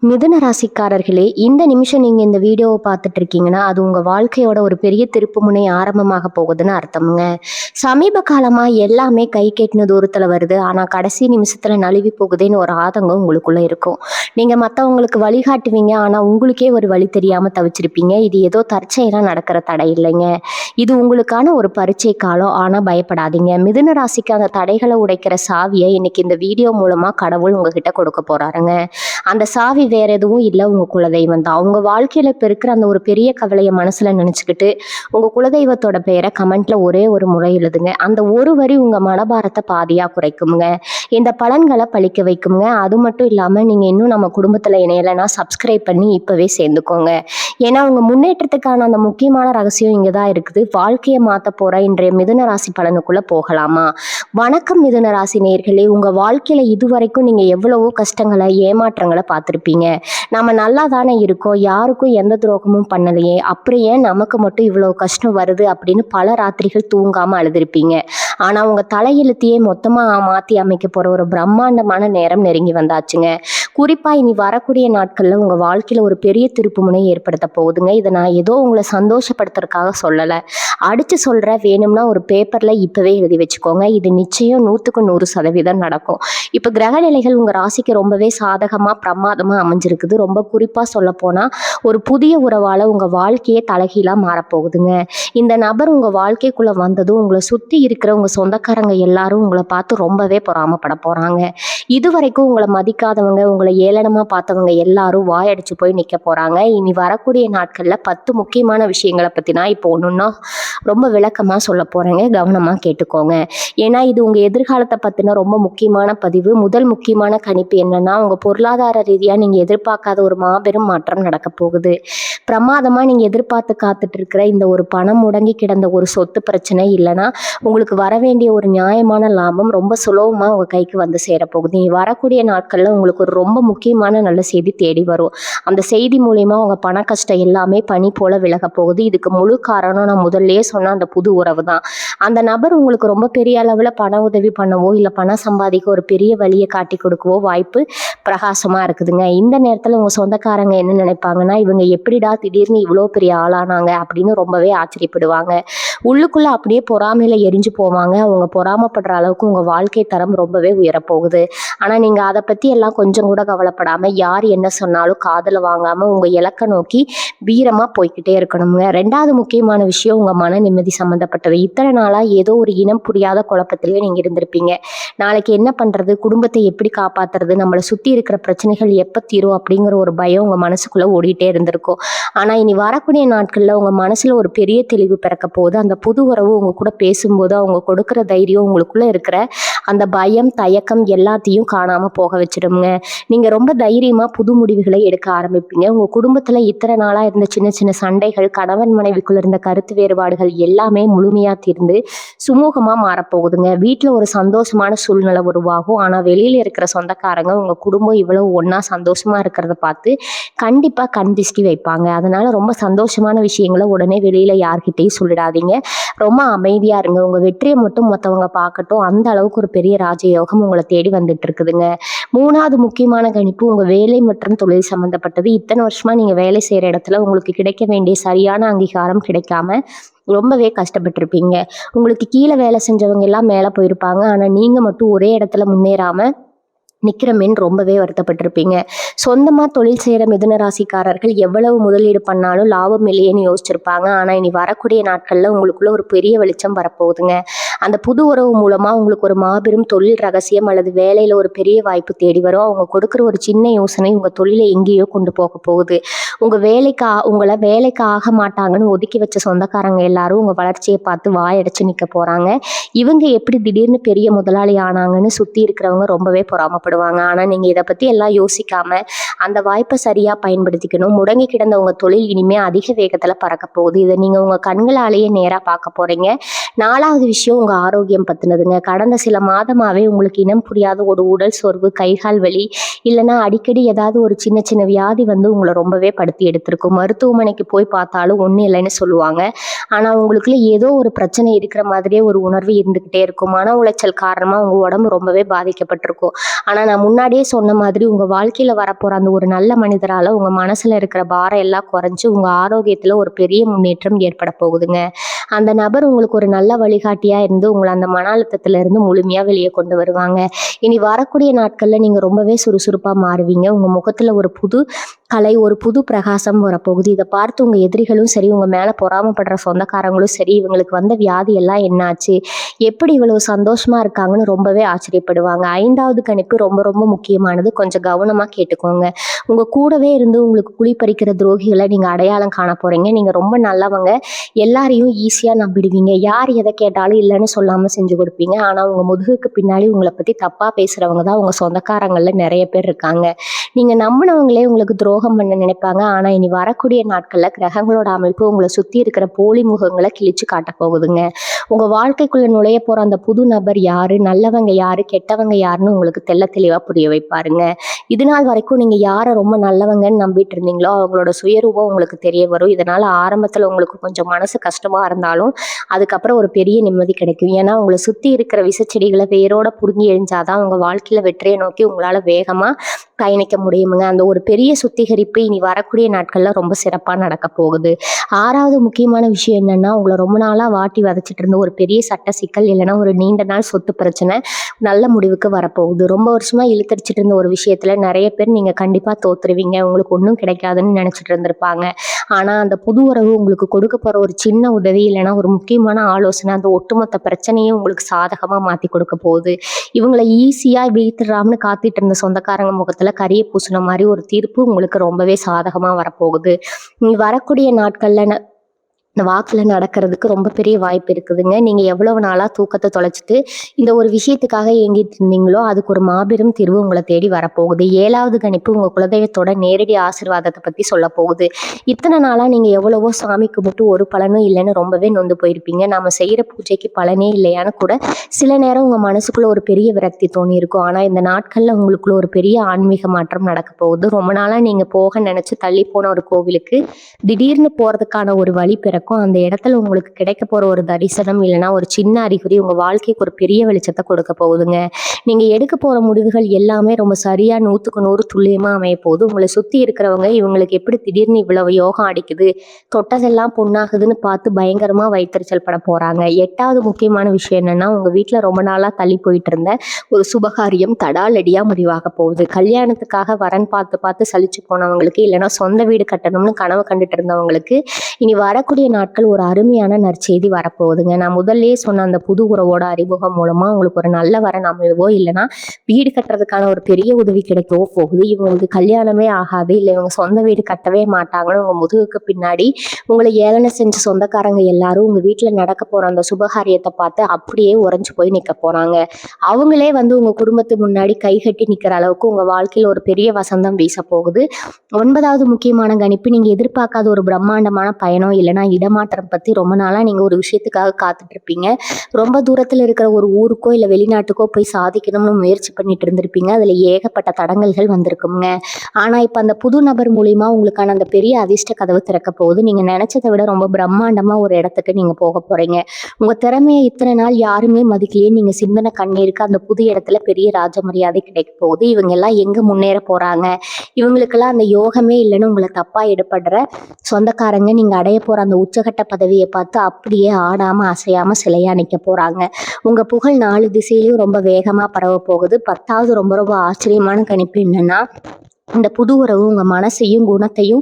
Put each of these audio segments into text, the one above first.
மிதுன ராசிக்காரர்களே, இந்த நிமிஷம் நீங்க இந்த வீடியோவை பார்த்துட்டு இருக்கீங்கன்னா அது உங்க வாழ்க்கையோட ஒரு பெரிய திருப்புமுனை ஆரம்பமாக போகுதுன்னு அர்த்தம்ங்க. சமீப காலமா எல்லாமே கை கெட்டின தூரத்துல வருது, ஆனா கடைசி நிமிஷத்துல நழுவி போகுதுன்னு ஒரு ஆதங்கம் உங்களுக்குள்ள இருக்கும். நீங்க மத்தவங்களுக்கு வழிகாட்டுவீங்க, ஆனா உங்களுக்கே ஒரு வழி தெரியாம தவிச்சிருப்பீங்க. இது ஏதோ தற்செயலா நடக்கிற தடை இல்லைங்க, இது உங்களுக்கான ஒரு பரீட்சை காலம். ஆனா பயப்படாதீங்க, மிதுன ராசிக்கு அந்த தடைகளை உடைக்கிற சாவியை இன்னைக்கு இந்த வீடியோ மூலமா கடவுள் உங்ககிட்ட கொடுக்க போறாருங்க. அந்த சாவி வேற எதுவும் இல்லை, உங்க குலதெய்வம் தான். உங்க வாழ்க்கையில இப்ப இருக்கிற அந்த ஒரு பெரிய கவலையை மனசுல நினைச்சுக்கிட்டு உங்க குலதெய்வத்தோட பெயரை கமெண்ட்ல ஒரே ஒரு முறை எழுதுங்க. அந்த ஒரு வரி உங்க மனபாரத்தை பாதியா குறைக்குங்க, இந்த பலன்களை பழிக்க வைக்குங்க. அது மட்டும் இல்லாம நீங்க இன்னும் நம்ம குடும்பத்துல இணையலைன்னா சப்ஸ்கிரைப் பண்ணி இப்பவே சேர்ந்துக்கோங்க. ஏன்னா உங்க முன்னேற்றத்துக்கான அந்த முக்கியமான ரகசியம் இங்கதான் இருக்குது. வாழ்க்கையை மாத்த போற இன்றைய மிதுன ராசி பலனுக்குள்ள போகலாமா? வணக்கம் மிதுன ராசி நேயர்களே, உங்க வாழ்க்கையில இதுவரைக்கும் நீங்க எவ்வளவோ கஷ்டங்களை ஏமாற்றங்களை பார்த்திருப்பீங்க. நம்ம நல்லா தானே இருக்கோம், யாருக்கும் எந்த துரோகமும் பண்ணலையே, அப்புறம் ஏன் நமக்கு மட்டும் இவ்வளவு கஷ்டம் வருது அப்படின்னு பல ராத்திரிகள் தூங்காம அழுதுருப்பீங்க. ஆனா உங்க தலையெழுத்தையே மொத்தமா மாத்தி அமைக்க போற ஒரு பிரம்மாண்டமான நேரம் நெருங்கி வந்தாச்சுங்க. குறிப்பா இனி வரக்கூடிய நாட்கள்ல உங்க வாழ்க்கையில ஒரு பெரிய திருப்புமுனை ஏற்படுத்த போகுதுங்க. இதை நான் ஏதோ உங்களை சந்தோஷப்படுத்துறதுக்காக சொல்லலை, அடிச்சு சொல்ற. வேணும்னா ஒரு பேப்பர்ல இப்பவே எழுதி வச்சுக்கோங்க, இது நிச்சயம் 100% நடக்கும். இப்ப கிரக நிலைகள் உங்க ராசிக்கு ரொம்பவே சாதகமா பிரமாதமா அமைஞ்சிருக்குது. ரொம்ப குறிப்பா சொல்ல போனா ஒரு புதிய உறவால உங்க வாழ்க்கையே தலைகீழா மாறப்போகுதுங்க. இந்த நபர் உங்க வாழ்க்கைக்குள்ள வந்ததும் உங்களை சுத்தி இருக்கிற உங்க சொந்தக்காரங்க எல்லாரும் உங்களை பார்த்து ரொம்பவே பொறாமப்பட போறாங்க. இதுவரைக்கும் உங்களை மதிக்காதவங்க, உங்களை ஏளனமா பார்த்தவங்க எல்லாரும் வாயடிச்சு போய் நிக்க போறாங்க. இனி வரக்கூடிய நாட்கள்ல 10 முக்கியமான விஷயங்களை பத்தி நான் இப்போ ஒண்ணுன்னா ரொம்ப விளக்கமா சொல்ல போறேங்க, கவனமா கேட்டுக்கோங்க. ஏன்னா இது உங்க எதிர்காலத்தை பத்தின ரொம்ப முக்கியமான பதிவு. முதல் முக்கியமான கணிப்பு என்னன்னா, உங்க பொருளாதார ரீதியா நீங்க எதிர்பார்க்காத ஒரு மாபெரும் மாற்றம் நடக்க போகுது. பிரமாதமா நீங்க எதிர்பார்த்து காத்துட்டு இருக்கிற இந்த ஒரு பணம் முடங்கி கிடந்த ஒரு சொத்து பிரச்சனை, இல்லைன்னா உங்களுக்கு வர வேண்டிய ஒரு நியாயமான லாபம் ரொம்ப சுலபமா உங்க கைக்கு வந்து சேரப்போகுது. நீ வரக்கூடிய நாட்கள்ல உங்களுக்கு ஒரு ரொம்ப முக்கியமான நல்ல செய்தி தேடி வரும். அந்த செய்தி மூலியமா உங்க பண கஷ்டம் எல்லாமே பனி போல விலக போகுது. இதுக்கு முழு காரணம் நான் முதல்லயே சொன்ன அந்த புது உறவு தான். அந்த நபர் உங்களுக்கு ரொம்ப பெரிய அளவுல பண உதவி பண்ணவோ இல்ல பணம் சம்பாதிக்க ஒரு பெரிய வழியை காட்டி கொடுக்கவோ வாய்ப்பு பிரகாசமா இருக்குதுங்க. இந்த நேரத்துல உங்க சொந்தக்காரங்க என்ன நினைப்பாங்கன்னா, இவங்க எப்படிடா திடீர்னு இவ்வளோ பெரிய ஆளானாங்க அப்படின்னு ரொம்பவே ஆச்சரியப்படுவாங்க. உள்ளுக்குள்ள அப்படியே பொறாமையில எரிஞ்சு போவாங்க. அவங்க பொறாமப்படுற அளவுக்கு உங்க வாழ்க்கை தரம் ரொம்பவே உயரப்போகுது. ஆனா நீங்க அதை பத்தி எல்லாம் கொஞ்சம் கூட கவலைப்படாம, யார் என்ன சொன்னாலும் காதுல வாங்காம உங்க இலக்கை நோக்கி வீரமா போய்கிட்டே இருக்கணுங்க. 2வது முக்கியமான விஷயம் உங்க மன நிம்மதி சம்பந்தப்பட்டது. இத்தனை நாளா ஏதோ ஒரு இனம் புரியாத குழப்பத்திலேயே நீங்க இருந்திருப்பீங்க. நாளைக்கு என்ன பண்றது, குடும்பத்தை எப்படி காப்பாத்துறது, நம்மளை சுத்தி இருக்கிற பிரச்சனைகள் எப்ப தீரும் அப்படிங்கிற ஒரு பயம் உங்க மனசுக்குள்ள ஓடிட்டே இருந்திருக்கும். ஆனா இனி வரக்கூடிய நாட்கள்ல உங்க மனசுல ஒரு பெரிய தெளிவு பிறக்க போகுது. அந்த புது உறவு உங்க கூட பேசும்போது அவங்க கொடுக்குற தைரியம் உங்களுக்குள்ள இருக்கிற அந்த பயம் தயக்கம் எல்லாத்தையும் காணாம போக வச்சிடுங்க. நீங்க ரொம்ப தைரியமா புது முடிவுகளை எடுக்க ஆரம்பிப்பீங்க. உங்க குடும்பத்துல இத்தனை நாளா இருந்த சின்ன சின்ன சண்டைகள், கணவன் மனைவிக்குள்ள இருந்த கருத்து வேறுபாடுகள் எல்லாமே முழுமையா தீர்ந்து சுமூகமா மாறப்போகுதுங்க. வீட்டுல ஒரு சந்தோஷமான சூழ்நிலை உருவாகும். ஆனா வெளியில இருக்கிற சொந்தக்காரங்க உங்க குடும்பம் இவ்வளவு ஒன்னா சந்தோஷமா இருக்கிறத பார்த்து கண்டிப்பா கண் திஷ்டி வைப்பாங்க. அதனால ரொம்ப சந்தோஷமான விஷயங்களை உடனே வெளியில யார்கிட்டையும் சொல்லிடாதீங்க. ரொம்ப அமைதியா இருங்க. உங்க வெற்றியை மட்டும் மற்றவங்க பார்க்கட்டும், அந்த அளவுக்கு ஒரு பெரிய ராஜயோகம் உங்களை தேடி வந்துட்டு இருக்குதுங்க. 3வது முக்கியமான கணிப்பு உங்க வேலை மற்றும் தொழில் சம்பந்தப்பட்டது. இத்தனை வருஷமா நீங்க வேலை செய்யற இடத்துல உங்களுக்கு கிடைக்க வேண்டிய சரியான அங்கீகாரம் கிடைக்காம ரொம்பவே கஷ்டப்பட்டிருப்பீங்க. உங்களுக்கு கீழே வேலை செஞ்சவங்க எல்லாம் மேல போயிருப்பாங்க. ஆனா நீங்க மட்டும் ஒரே இடத்துல முன்னேறாம நிக்கிறமேன்னு ரொம்பவே வருத்தப்பட்டிருப்பீங்க. சொந்தமா தொழில் செய்யற மிதுன ராசிக்காரர்கள் எவ்வளவு முதலீடு பண்ணாலும் லாபம் இல்லையேன்னு யோசிச்சிருப்பாங்க. ஆனா இனி வரக்கூடிய நாட்கள்ல உங்களுக்குள்ள ஒரு பெரிய வெளிச்சம் வரப்போகுதுங்க. அந்த புது உறவு மூலமா உங்களுக்கு ஒரு மாபெரும் தொழில் ரகசியம் அல்லது வேலையில ஒரு பெரிய வாய்ப்பு தேடி வரும். அவங்க கொடுக்குற ஒரு சின்ன யோசனை உங்க தொழிலை எங்கேயோ கொண்டு போக போகுது. உங்களை வேலைக்கு ஆக மாட்டாங்கன்னு ஒதுக்கி வச்ச சொந்தக்காரங்க எல்லாரும் உங்க வளர்ச்சியை பார்த்து வாயடைச்சு நிக்க போறாங்க. இவங்க எப்படி திடீர்னு பெரிய முதலாளி ஆனாங்கன்னு சுத்தி இருக்கிறவங்க ரொம்பவே பொறாமப்படுவாங்க. ஆனா நீங்க இதை பத்தி எல்லாம் யோசிக்காம அந்த வாய்ப்பை சரியா பயன்படுத்திக்கணும். முடங்கி கிடந்த உங்க தொழில் இனிமே அதிக வேகத்துல பறக்க போகுது. இதை நீங்க உங்க கண்களாலேயே நேரா பார்க்க போறீங்க. 4வது விஷயம் உங்க ஆரோக்கியம் பத்தினதுங்க. கடந்த சில மாதமாவே உங்களுக்கு இனம் புரியாத ஒரு உடல் சோர்வு, கைகால் வலி, இல்லைன்னா அடிக்கடி ஏதாவது ஒரு சின்ன சின்ன வியாதி வந்து உங்களை ரொம்பவே படுத்தி எடுத்திருக்கும். மருத்துவமனைக்கு போய் பார்த்தாலும் ஒன்றும் இல்லைன்னு சொல்லுவாங்க. ஆனால் உங்களுக்குள்ள ஏதோ ஒரு பிரச்சனை இருக்கிற மாதிரியே ஒரு உணர்வு இருந்துக்கிட்டே இருக்கும். மன உளைச்சல் காரணமாக உங்கள் உடம்பு ரொம்பவே பாதிக்கப்பட்டிருக்கும். ஆனால் நான் முன்னாடியே சொன்ன மாதிரி உங்கள் வாழ்க்கையில் வரப்போகிற அந்த ஒரு நல்ல மனிதரால் உங்கள் மனசில் இருக்கிற பாரம் எல்லாம் குறைஞ்சி உங்கள் ஆரோக்கியத்தில் ஒரு பெரிய முன்னேற்றம் ஏற்பட போகுதுங்க. அந்த நபர் உங்களுக்கு ஒரு நல்ல வழிகாட்டியாக இருந்து உங்களை அந்த மன அழுத்தத்திலிருந்து முழுமையாக வெளியே கொண்டு வருவாங்க. இனி வரக்கூடிய நாட்களில் நீங்கள் ரொம்பவே சுறுசுறுப்பாக மாறுவீங்க. உங்கள் முகத்தில் ஒரு புது கலை, ஒரு புது பிரகாசம் வரப்போகுது. இதை பார்த்து உங்கள் எதிரிகளும் சரி, உங்கள் மேலே பொறாமப்படுற சொந்தக்காரங்களும் சரி, இவங்களுக்கு வந்த வியாதி எல்லாம் என்னாச்சு, எப்படி இவ்வளவு சந்தோஷமாக இருக்காங்கன்னு ரொம்பவே ஆச்சரியப்படுவாங்க. 5வது கணிப்பு ரொம்ப ரொம்ப முக்கியமானது. கொஞ்சம் கவனமாக கேட்டுக்கோங்க. உங்கள் கூடவே இருந்து உங்களுக்கு குழி பறிக்கிற துரோகிகளை நீங்கள் அடையாளம் காண போகிறீங்க. நீங்கள் ரொம்ப நல்லவங்க, எல்லாரையும் ஈஸியாக நம்பிடுவீங்க. யார் எதை கேட்டாலும் இல்லைன்னு சொல்லாமல் செஞ்சு கொடுப்பீங்க. ஆனால் உங்கள் முதுகுக்கு பின்னாடி உங்களை பற்றி தப்பாக பேசுகிறவங்க தான் உங்கள் சொந்தக்காரங்களில் நிறைய பேர் இருக்காங்க. நீங்கள் நம்பினவங்களே உங்களுக்கு துரோகம் பண்ண நினைப்பாங்க. ஆனால் இனி வரக்கூடிய நாட்களில் கிரகங்களோட அமைப்பு உங்களை சுற்றி இருக்கிற போலி முகங்களை கிழிச்சு காட்ட போகுதுங்க. உங்கள் வாழ்க்கைக்குள்ளே நுழைய போகிற அந்த புது நபர் யார், நல்லவங்க யார், கெட்டவங்க யாருன்னு உங்களுக்கு தெளிவாக புரிய வைப்பாருங்க. இது நாள் வரைக்கும் நீங்கள் யாரை ரொம்ப நல்லவங்கன்னு நம்பிட்டு இருந்தீங்களோ அவங்களோட சுயரூபம் உங்களுக்கு தெரிய வரும். இதனால் ஆரம்பத்தில் உங்களுக்கு கொஞ்சம் மனசு கஷ்டமாக இருந்தாலும் அதுக்கப்புறம் ஒரு பெரிய நிம்மதி கிடைக்கும். ஏன்னா உங்களை சுற்றி இருக்கிற விஷச்செடிகளை வேரோட புடுங்கி எழிஞ்சாதான் உங்கள் வாழ்க்கையில் வெற்றியை நோக்கி உங்களால் வேகமாக பயணிக்க முடியுமுங்க. அந்த ஒரு பெரிய சுத்திகரிப்பு இனி வரக்கூடிய நாட்களில் ரொம்ப சிறப்பாக நடக்க போகுது. 6வது முக்கியமான விஷயம் என்னென்னா, உங்களை ரொம்ப நாளாக வாட்டி வதச்சிட்டு இருந்த ஒரு பெரிய சட்ட சிக்கல் இல்லைன்னா ஒரு நீண்ட நாள் சொத்து பிரச்சனை நல்ல முடிவுக்கு வரப்போகுது. ரொம்ப வருஷமாக இழுத்தடிச்சிட்டு இருந்த ஒரு விஷயத்தில் நிறைய பேர் நீங்கள் கண்டிப்பாக தோத்துருவீங்க, உங்களுக்கு ஒன்றும் கிடைக்காதுன்னு நினச்சிட்டு இருந்திருப்பாங்க. ஆனால் அந்த புது உறவு உங்களுக்கு கொடுக்க போகிற ஒரு சின்ன உதவி இல்லைன்னா ஒரு முக்கியமான ஆலோசனை அந்த ஒட்டுமொத்த பிரச்சனையும் உங்களுக்கு சாதகமாக மாற்றி கொடுக்க போகுது. இவங்களை ஈஸியாக வீழ்த்திடாமனு காத்துட்டு இருந்த சொந்தக்காரங்க முகத்தில் கரிய பூசின மாதிரி ஒரு தீர்ப்பு உங்களுக்கு ரொம்பவே சாதகமாக வரப்போகுது. நீ வரக்கூடிய நாட்களில் இந்த வாக்கில் நடக்கிறதுக்கு ரொம்ப பெரிய வாய்ப்பு இருக்குதுங்க. நீங்கள் எவ்வளவு நாளாக தூக்கத்தை தொலைச்சிட்டு இந்த ஒரு விஷயத்துக்காக ஏங்கிட்டு இருந்தீங்களோ அதுக்கு ஒரு மாபெரும் தீர்வு உங்களை தேடி வரப்போகுது. 7வது கணிப்பு உங்கள் குலதெய்வத்தோட நேரடி ஆசீர்வாதத்தை பற்றி சொல்ல போகுது. இத்தனை நாளாக நீங்கள் எவ்வளவோ சாமி கும்பிட்டு ஒரு பலனும் இல்லைன்னு ரொம்பவே நொந்து போயிருப்பீங்க. நம்ம செய்கிற பூஜைக்கு பலனே இல்லையான்னு கூட சில நேரம் உங்கள் மனசுக்குள்ளே ஒரு பெரிய விரக்தி தோணி இருக்கும். ஆனால் இந்த நாட்களில் உங்களுக்குள்ள ஒரு பெரிய ஆன்மீக மாற்றம் நடக்க போகுது. ரொம்ப நாளாக நீங்கள் போக நினச்சி தள்ளி போன ஒரு கோவிலுக்கு திடீர்னு போகிறதுக்கான ஒரு வழி பிறக்கும். அந்த இடத்துல உங்களுக்கு கிடைக்க போற ஒரு தரிசனம் இல்லைன்னா ஒரு சின்ன அறிகுறி உங்க வாழ்க்கைக்கு ஒரு பெரிய வெளிச்சத்தை கொடுக்க போகுதுங்க. நீங்க எடுக்க போற முடிவுகள் எல்லாமே ரொம்ப சரியா 100க்கு 100 துல்லியமா அமைய போகுது. உங்களை சுத்தி இருக்கிறவங்க இவங்களுக்கு எப்படி திடீர்னு இவ்வளவு யோகம் அடிக்குது, தொட்டதெல்லாம் பொண்ணாகுதுன்னு பார்த்து பயங்கரமா வயிற்றுச்சல் பட போறாங்க. 8வது முக்கியமான விஷயம் என்னன்னா, உங்க வீட்டுல ரொம்ப நாளா தள்ளி போயிட்டு இருந்த ஒரு சுபகாரியம் தடாலடியா முடிவாக போகுது. கல்யாணத்துக்காக வரன் பார்த்து பார்த்து சலிச்சு போனவங்களுக்கு இல்லைன்னா சொந்த வீடு கட்டணும்னு கனவு கண்டுட்டு இருந்தவங்களுக்கு இனி வரக்கூடிய நாட்கள் ஒரு அருமையான நற்செய்தி வரப்போகுதுங்க. நான் முதல்லயே சொன்ன அந்த புது உறவோட அறிமுகம் மூலமா உங்களுக்கு ஒரு நல்ல வரன் அமைவோ இல்லைன்னா வீடு கட்டுறதுக்கான ஒரு பெரிய உதவி கிடைக்கவோ போகுது. இவங்களுக்கு கல்யாணமே ஆகாது, இல்லை இவங்க சொந்த வீடு கட்டவே மாட்டாங்கன்னு உங்க முதுகுக்கு பின்னாடி உங்களை ஏளனை செஞ்ச சொந்தக்காரங்க எல்லாரும் உங்க வீட்டுல நடக்க போற அந்த சுபகாரியத்தை பார்த்து அப்படியே உறைஞ்சு போய் நிக்க போறாங்க. அவங்களே உங்க குடும்பத்துக்கு முன்னாடி கைகட்டி நிக்கிற அளவுக்கு உங்க வாழ்க்கையில ஒரு பெரிய வசந்தம் வீச போகுது. 9வது முக்கியமான கணிப்பு, நீங்க எதிர்பார்க்காத ஒரு பிரம்மாண்டமான பயணம் இல்லைன்னா இடமாற்றம் பத்தி ரொம்ப நாளா நீங்க ஒரு விஷயத்துக்காக காத்துட்டு இருப்பீங்க. ரொம்ப தூரத்துல இருக்கிற ஒரு ஊருக்கோ இல்ல வெளிநாட்டுக்கோ போய் சாதிக்கணும்னு முயற்சி பண்ணிட்டு இருந்திருப்பீங்க. அதுல ஏகப்பட்ட தடங்கல்கள் வந்திருக்குங்க. ஆனா இப்ப அந்த புது நபர் மூலியமா உங்களுக்கான அந்த பெரிய அதிர்ஷ்ட கதவு திறக்க போகுது. நீங்க நினைச்சதை விட ரொம்ப பிரம்மாண்டமா ஒரு இடத்துக்கு நீங்க போக போறீங்க. உங்க திறமையை இத்தனை நாள் யாருமே மதிக்கலையே நீங்க சிந்தனை கண்ணீருக்கு அந்த புது இடத்துல பெரிய ராஜ மரியாதை கிடைக்க போகுது. இவங்க எல்லாம் எங்க முன்னேற போறாங்க, இவங்களுக்கெல்லாம் அந்த யோகமே இல்லைன்னு உங்களை தப்பா எடுபடுற சொந்தக்காரங்க நீங்க அடைய போற அந்த உச்சகட்ட பதவியை பார்த்து அப்படியே ஆடாம அசையாம சிலையா நிக்க போறாங்க. உங்க புகழ் 4 திசையிலையும் ரொம்ப வேகமா பரவ போகுது. 10வது ரொம்ப ரொம்ப ஆச்சரியமான கணிப்பு என்னன்னா, இந்த புது உறவு உங்க மனசையும் குணத்தையும்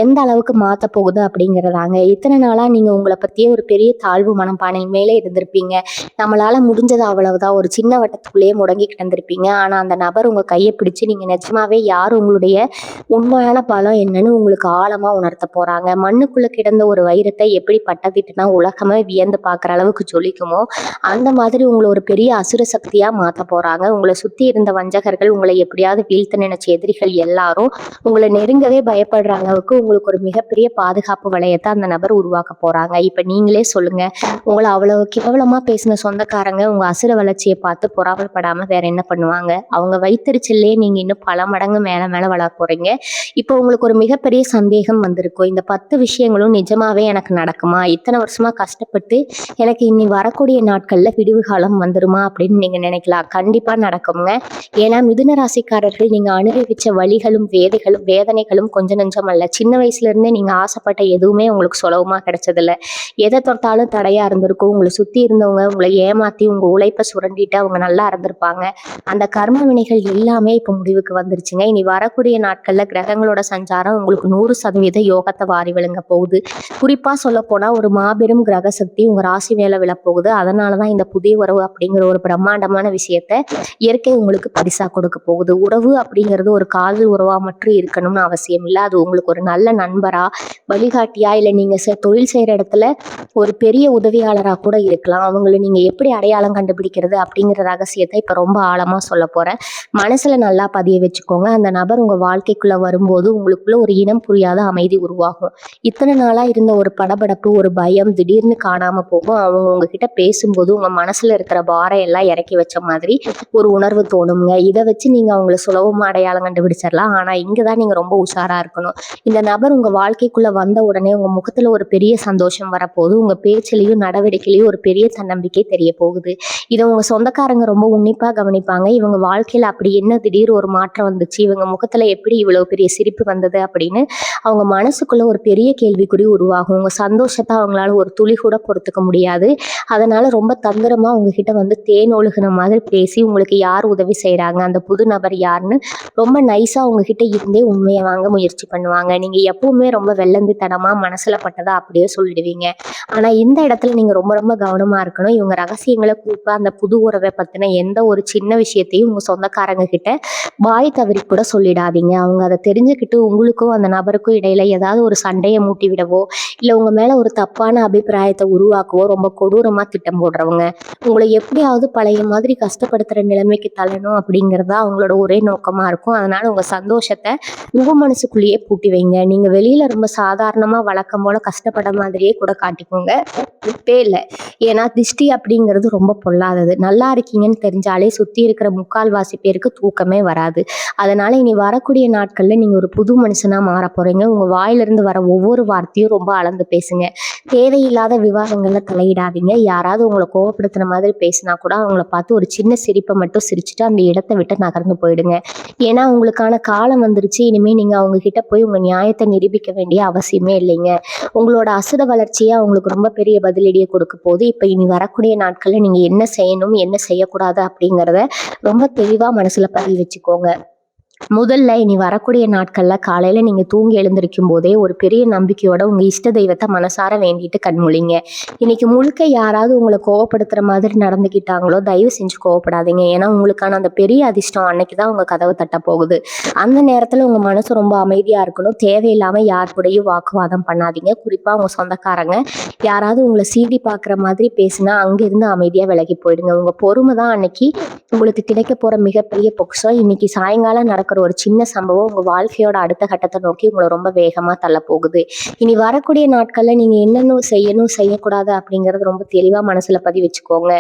எந்த அளவுக்கு மாத்த போகுது அப்படிங்கிறதாங்க. இத்தனை நாளா நீங்க உங்களை பத்தியே ஒரு பெரிய தாழ்வு மனப்பானை மேலே இருந்திருப்பீங்க. நம்மளால முடிஞ்சது அவ்வளவுதான், ஒரு சின்ன வட்டத்துக்குள்ளேயே முடங்கி கிடந்திருப்பீங்க. ஆனா அந்த நபர் உங்க கையை பிடிச்சு நீங்க நிஜமாவே யார், உங்களுடைய உண்மையான பலம் என்னன்னு உங்களுக்கு ஆழமா உணர்த்த போறாங்க. மண்ணுக்குள்ள கிடந்த ஒரு வைரத்தை எப்படி பட்டத்திட்டுனா உலகமே வியந்து பார்க்குற அளவுக்கு ஜொலிக்குமோ அந்த மாதிரி உங்களை ஒரு பெரிய அசுர சக்தியா மாத்த போறாங்க. உங்களை சுத்தி இருந்த வஞ்சகர்கள், உங்களை எப்படியாவது வீழ்த்த நினைச்ச எதிரிகள் எல்லாரும் உங்களை நெருங்கவே பயப்படுற அளவுக்கு உங்களுக்கு ஒரு மிகப்பெரிய பாதுகாப்பு வளையத்தை அந்த நபர் உருவாக்க போறாங்க. இப்ப நீங்களே சொல்லுங்க, உங்களை அவ்வளவு கேவலமா பேசின சொந்தக்காரங்க உங்க அசுர வளர்ச்சியை பார்த்து பொறாமைப்படாம வேற என்ன பண்ணுவாங்க? அவங்க வைத்தறிச்சல்லே நீங்க இன்னும் பல மடங்கு மேல மேல வளர போறீங்க. இப்போ உங்களுக்கு ஒரு மிகப்பெரிய சந்தேகம் வந்திருக்கும், இந்த 10 விஷயங்களும் நிஜமாவே எனக்கு நடக்குமா? இத்தனை வருஷமா கஷ்டப்பட்டு எனக்கு இனி வரக்கூடிய நாட்கள்ல விடிவு காலம் வந்துருமா அப்படின்னு நீங்க நினைக்கலாம். கண்டிப்பா நடக்குங்க. ஏன்னா மிதுன ராசிக்காரர்கள் நீங்க அனுபவிச்ச வலிகளும் வேதனைகளும் கொஞ்சம் நஞ்சம் அல்ல. சின்ன வயசுல இருந்தே நீங்க ஆசைப்பட்ட எதுவுமே உங்களுக்கு சுலபமா கிடைச்சதில்ல. எதை தொட்டாலும் தடையா இருந்திருக்கும். உங்களை சுத்தி இருந்தவங்க உங்களை ஏமாத்தி உங்க உழைப்பை சுரண்டிட்டு அவங்க நல்லா இருந்திருப்பாங்க. அந்த கர்ம வினைகள் எல்லாமே இப்ப முடிவுக்கு வந்துருச்சுங்க. இனி வரக்கூடிய நாட்கள்ல கிரகங்களோட சஞ்சாரம் உங்களுக்கு 100% யோகத்தை வாரி விழுங்க போகுது. குறிப்பா சொல்ல போனா ஒரு மாபெரும் கிரக சக்தி உங்க ராசி மேல விழப்போகுது. அதனாலதான் இந்த புதிய உறவு அப்படிங்கிற ஒரு பிரம்மாண்டமான விஷயத்த இயற்கை உங்களுக்கு பரிசா கொடுக்க போகுது. உறவு அப்படிங்கிறது ஒரு காதல் உறவா மட்டும் இருக்கணும்னு அவசியம் இல்லை. அது உங்களுக்கு ஒரு நல்ல நண்பரா, வழிகாட்டியா, இல்லை நீங்க தொழில் செய்யற இடத்துல ஒரு பெரிய உதவியாளரா கூட இருக்கலாம். அவங்களை நீங்க எப்படி அடையாளம் கண்டுபிடிக்கிறது அப்படிங்கிற ரகசியத்தை இப்ப ரொம்ப ஆழமா சொல்ல போறேன். மனசுல நல்லா பதிய வச்சுக்கோங்க. அந்த நபர் உங்க வாழ்க்கைக்குள்ள வரும்போது உங்களுக்குள்ள ஒரு இனம் புரியாத அமைதி உருவாகும். இத்தனை நாளா இருந்த ஒரு படபடப்பு, ஒரு பயம் திடீர்னு காணாம போகும். அவங்க உங்ககிட்ட பேசும்போது உங்க மனசுல இருக்கிற பாரம் எல்லாம் இறக்கி வச்ச மாதிரி ஒரு உணர்வு தோணுங்க. இதை வச்சு நீங்க அவங்களை சுலபமா அடையாளம் கண்டுபிடிச்சிடலாம். ஆனா இங்கதான் நீங்க ரொம்ப உஷாரா இருக்கணும். இந்த நபர் உங்க வாழ்க்கைக்குள்ள வந்த உடனே உங்க முகத்துல ஒரு பெரிய சந்தோஷம் வரப்போகுது. உங்க பேச்சிலையும் நடவடிக்கையிலையும் ஒரு பெரிய தன்னம்பிக்கை தெரிய போகுது. இதை உங்க சொந்தக்காரங்க ரொம்ப உன்னிப்பா கவனிப்பாங்க. இவங்க வாழ்க்கையில அப்படி என்ன திடீர் ஒரு மாற்றம் வந்துச்சு, இவங்க முகத்துல எப்படி இவ்வளவு பெரிய சிரிப்பு வந்தது அப்படின்னு அவங்க மனசுக்குள்ள ஒரு பெரிய கேள்விக்குறி உருவாகும். உங்க சந்தோஷத்தை அவங்களால ஒரு துளி கூட பொறுத்துக்க முடியாது. அதனால ரொம்ப தந்திரமா உங்ககிட்ட வந்து தேன் ஒழுகுன மாதிரி பேசி உங்களுக்கு யார் உதவி செய்யறாங்க, அந்த புது நபர் யாருன்னு ரொம்ப நைஸா உங்ககிட்ட இருந்தே உண்மையை வாங்க முயற்சி பண்ணுவாங்க. நீங்க எப்பவுமே ரொம்ப வெள்ளந்தித்தனமா மனசுல பட்டதா அப்படியே சொல்லிடுவீங்க. ஆனா இந்த இடத்துல நீங்க ரொம்ப ரொம்ப கவனமா இருக்கணும். இவங்க ரகசியங்களை குறிப்பா அந்த புது உறவை பத்தின எந்த ஒரு சின்ன விஷயத்தையும் உங்க சொந்தக்காரங்க கிட்ட வாய் தவறி கூட சொல்லிடாதீங்க. அவங்க அதை தெரிஞ்சுக்கிட்டு உங்களுக்கும் அந்த நபருக்கும் இடையில ஏதாவது ஒரு சண்டையை மூட்டி விடவோ, இல்ல உங்க மேல ஒரு தப்பான அபிப்பிராயத்தை உருவாக்கவோ ரொம்ப கொடூரமா திட்டம் போடுறவங்க. உங்களை எப்படியாவது பழைய மாதிரி கஷ்டப்படுத்துற நிலைமைக்கு தள்ளணும் அப்படிங்கறதா அவங்களோட ஒரே நோக்கமா இருக்கும். அதனால உங்க சந்தோஷத்தை உங்க மனசுக்குள்ளேயே பூட்டி வைங்க. நீங்க வெளியில ரொம்ப சாதாரணமா வழக்கம் போல கஷ்டப்பட மாதிரியே கூட காட்டிக்கோங்க, தப்பே இல்லை. ஏன்னா திஷ்டி அப்படிங்கிறது ரொம்ப பொல்லாதது. நல்லா இருக்கீங்கன்னு தெரிஞ்சாலே சுத்தி இருக்கிற முக்கால்வாசி பேருக்கு தூக்கமே வராது. அதனால இனி வரக்கூடிய நாட்கள்ல நீங்க ஒரு புது மனுஷனா மாற போறீங்க. உங்க வாயிலிருந்து வர ஒவ்வொரு வார்த்தையும் ரொம்ப அளந்து பேசுங்க. தேவையில்லாத விவாதங்கள்ல தலையிடாதீங்க. யாராவது உங்களை கோவப்படுத்துற மாதிரி பேசினா கூட அவங்கள பார்த்து ஒரு சின்ன சிரிப்பை மட்டும் சிரிச்சுட்டு அந்த இடத்தை விட்டு நகர்ந்து போயிடுங்க. ஏன்னா உங்களுக்கான காலம் வந்துருச்சு. இனிமே நீங்க அவங்க கிட்ட போய் உங்க நியாயத்தை நிரூபிக்க வேண்டிய அவசியமே இல்லைங்க. உங்களோட அசுர வளர்ச்சியை அவங்களுக்கு ரொம்ப பெரிய பதிலடியை கொடுக்க போது. இப்ப இனி வரக்கூடிய நாட்கள்ல நீங்க என்ன செய்யணும், என்ன செய்யக்கூடாது அப்படிங்கிறத ரொம்ப தெளிவா மனசுல பதிவு வச்சுக்கோங்க. முதல்ல இனி வரக்கூடிய நாட்கள்ல காலையில நீங்க தூங்கி எழுந்திருக்கும் போதே ஒரு பெரிய நம்பிக்கையோட உங்க இஷ்ட தெய்வத்தை மனசார வேண்டிட்டு கண்மொழிங்க. இன்னைக்கு முழுக்க யாராவது உங்களை கோவப்படுத்துற மாதிரி நடந்துக்கிட்டாங்களோ தயவு செஞ்சு கோவப்படாதீங்க. ஏன்னா உங்களுக்கான அந்த பெரிய அதிர்ஷ்டம் அன்னைக்குதான் உங்க கதவு தட்ட போகுது. அந்த நேரத்துல உங்க மனசு ரொம்ப அமைதியா இருக்கணும். தேவையில்லாம யார் கூடயும் வாக்குவாதம் பண்ணாதீங்க. குறிப்பா உங்க சொந்தக்காரங்க யாராவது உங்களை சீண்டி பாக்குற மாதிரி பேசினா அங்கிருந்து அமைதியா விலகி போயிடுங்க. உங்க பொறுமை தான் அன்னைக்கு உங்களுக்கு கிடைக்க போற மிகப்பெரிய பொக்கிஷம். இன்னைக்கு சாயங்காலம் நடக்கிற ஒரு சின்ன சம்பவம் உங்க வாழ்க்கையோட அடுத்த கட்டத்தை நோக்கி உங்களை ரொம்ப வேகமா தள்ள போகுது. இனி வரக்கூடிய நாட்கள்ல நீங்க என்னென்ன செய்யணும் செய்யக்கூடாது அப்படிங்கறது ரொம்ப தெளிவா மனசுல பதிவு வச்சுக்கோங்க.